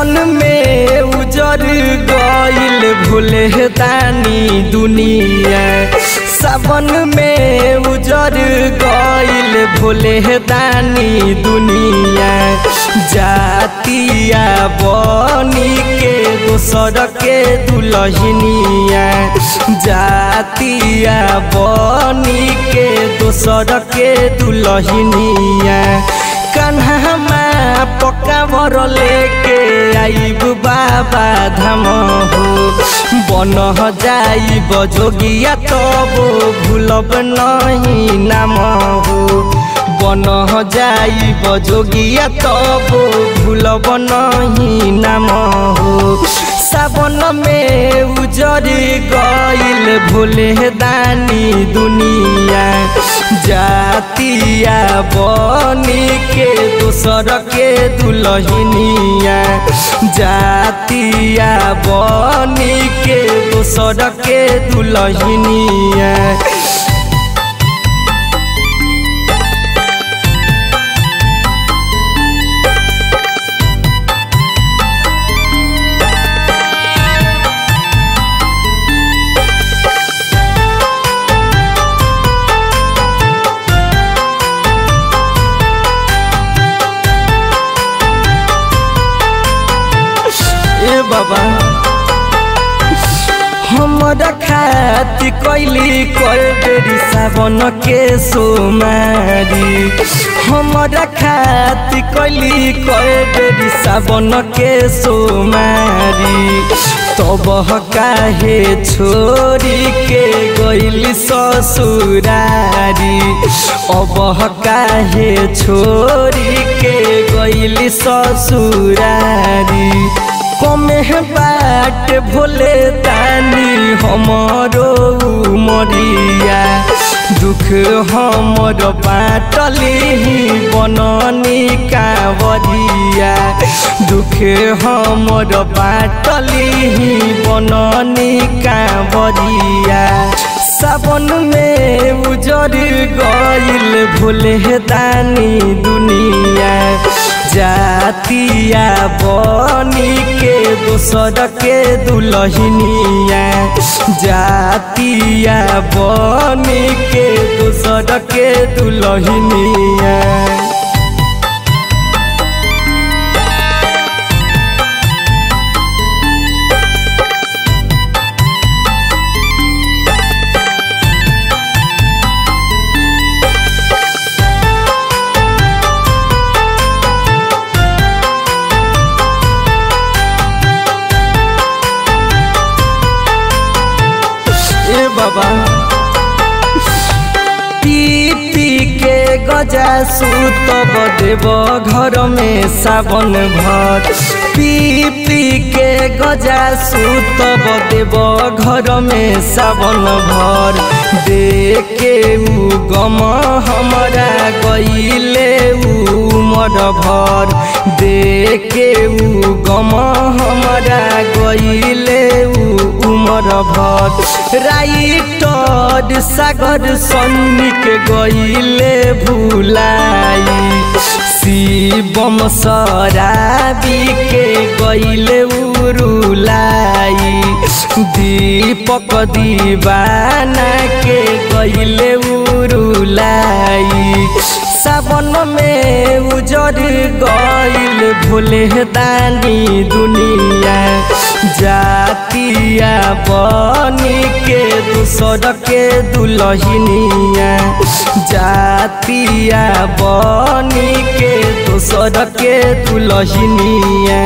सावन में उजर गइल भोले दानी दुनिया सावन में उजर गइल भोले दानी दुनिया जातिया बनी के दोसर के दुल्हनिया जातिया बनी के दोसर के दुल्हनिया कन्हमा पकावर लेके आइब बाबा धाम हो बन जाइब जोगिया तब भूलब नहीं नाम हो बन जाइब जोगिया तब भूलब नहीं नाम हो सावन में उजर गइल भोले दानी दुनिया जातिया बनी के दोसर के दुल्हनिया जातिया बनी के दोसर के दुल्हनिया बाबा हमरा खाती कैली कर बेरी सावन के सोमारी हमरा खाती कैली कर बेरी सावन के सोमारी तब काहे छोरी के गइली ससुरारी अब काहे छोरी के गइली ससुरारी कमे बाट भोले दानी हमरो मरिया दुख हमर बाटली बननी कांवरिया दुख हमर बाटली बननी कांवरिया सावन में उजर गइल भोले दानी दुनिया जातिया बनी के दोसर के दुल्हनिया जातिया बनी के दोसर के दुल्हनिया बाबा पी पी के गजा सुतब देव घर में सावन भर पी पी के गजा सुतब देव घर में सावन भर देखे उ गम हमरा गइले उमर भर देखे उ गम हमरा गइले उमर भर राइटर सागर सन्निक गइले भुलाई शिवम शराबी के गइले उरुलाई दीपक दीवाना के गइले उरुलाई सावन में उजर गइल भोले दानी दुनिया जातिया बनी के दोसर के दुल्हनिया जातिया बनी के दोसर के दुल्हनिया।